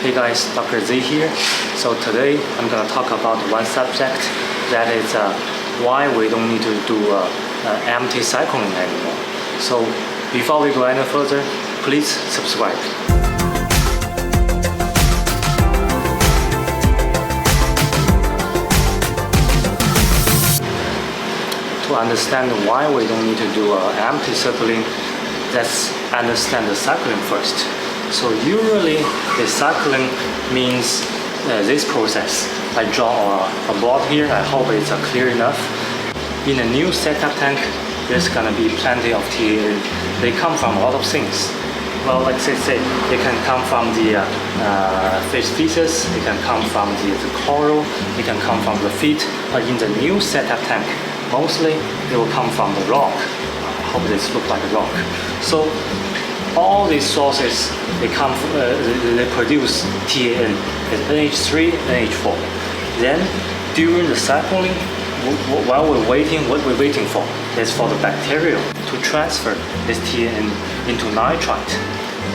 Hey guys, Dr. Z here. So today I'm gonna talk about one subject that is why we don't need to do empty cycling anymore. So before we go any further, please subscribe. To understand why we don't need to do empty circling, let's understand the cycling first. So usually the cycling means this process. I draw a board here. I hope it's clear enough. In a new setup tank, there's gonna be plenty of TAN. They come from a lot of things. Well, like say they can come from the fish feces, they can come from the coral, they can come from the feet. But in the new setup tank, mostly they will come from the rock. I hope this looks like a rock. So all these sources, they produce TAN, it's NH3, NH4. Then during the cycling, while we're waiting, what we're waiting for is for the bacteria to transfer this TAN into nitrite.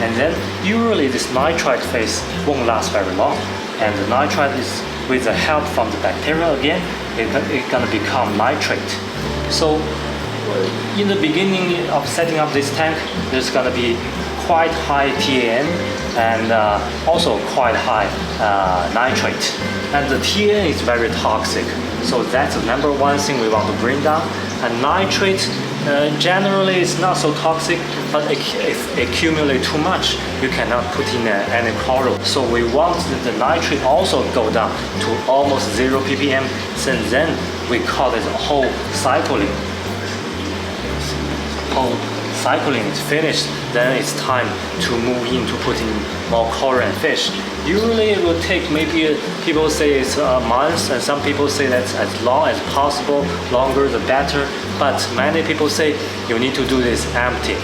And then usually this nitrite phase won't last very long. And the nitrite is, with the help from the bacteria again, it's gonna become nitrate. So in the beginning of setting up this tank, there's gonna be quite high TAN and also quite high nitrate. And the TAN is very toxic. So that's the number one thing we want to bring down. And nitrate generally is not so toxic, but if it accumulates too much, you cannot put in any coral. So we want the nitrate also go down to almost 0 ppm. Since then we call it whole cycling. Whole cycling is finished, then it's time to move into putting more coral and fish. Usually it will take maybe, people say it's a month, and some people say that's as long as possible, longer the better, but many people say you need to do this empty,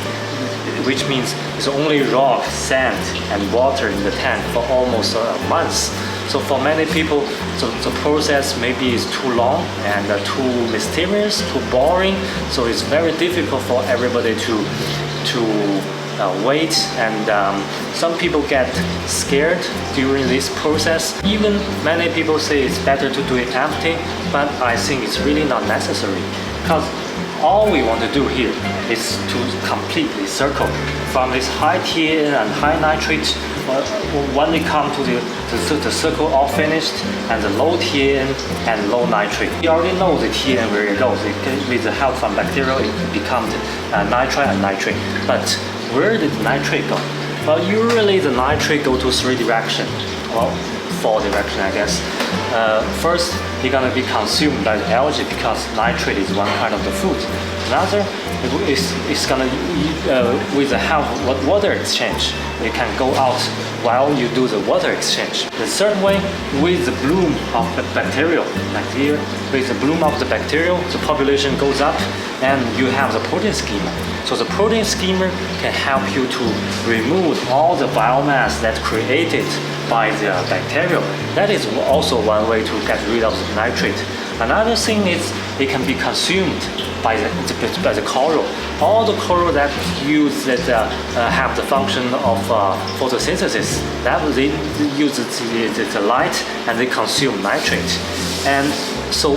which means it's only rock, sand and water in the tank for almost a month. So for many people, the process maybe is too long and too mysterious, too boring. So it's very difficult for everybody to wait. And some people get scared during this process. Even many people say it's better to do it empty, but I think it's really not necessary, because all we want to do here is to completely circle from this high TAN and high nitrate. When they come to the circle all finished, and the low TAN and low nitrate. You already know the TAN where it goes. With the help from bacteria, it becomes nitrite and nitrate. But where did the nitrate go? Well, usually the nitrate go to 3 directions. Well, 4 directions, I guess. First, it's gonna be consumed by the algae because nitrate is one kind of the food. Another, it's gonna, with the help of water exchange, it can go out while you do the water exchange. The third way, with the bloom of the bacteria, like here, with the bloom of the bacteria, the population goes up and you have the protein schema. So the protein schema can help you to remove all the biomass that's created by the bacteria. That is also one way to get rid of the nitrate. Another thing is it can be consumed by the coral. All the coral that have the function of photosynthesis, that they use the light and they consume nitrate. And so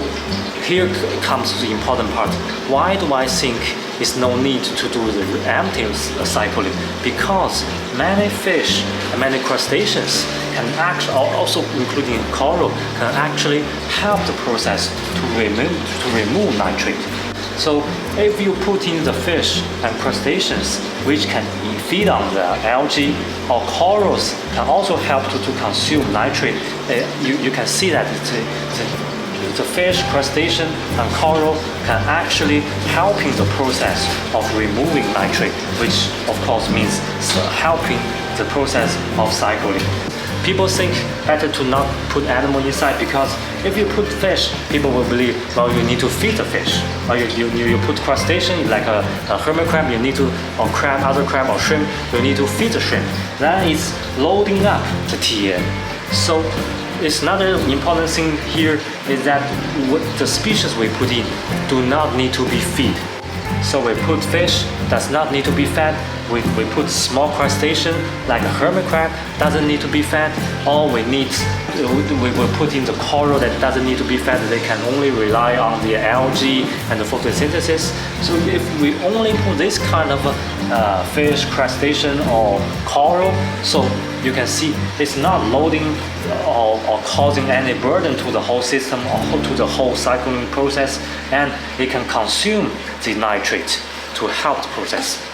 here comes the important part. Why do I think it's no need to do the empty cycling? Because many fish and many crustaceans can actually, also including coral, can actually help the process to remove nitrate. So if you put in the fish and crustaceans, which can feed on the algae, or corals can also help to consume nitrate, you can see that the fish, crustacean, and coral can actually helping the process of removing nitrate, which of course means helping the process of cycling. People think better to not put animal inside, because if you put fish, people will believe, well, you need to feed the fish. Or you put crustacean, like a hermit crab, you need to, or crab, other crab or shrimp, you need to feed the shrimp. That is loading up the TAN. So it's another important thing here is that the species we put in do not need to be fed. So we put fish does not need to be fed. We put small crustacean like a hermit crab doesn't need to be fed. All we need, we will put in the coral that doesn't need to be fed. They can only rely on the algae and the photosynthesis. So if we only put this kind of fish, crustacean or coral, so you can see it's not loading or causing any burden to the whole system or to the whole cycling process, and it can consume the nitrate to help the process.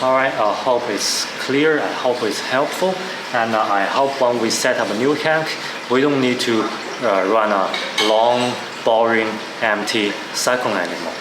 Alright, I hope it's clear, I hope it's helpful, and I hope when we set up a new tank, we don't need to run a long, boring, empty cycle anymore.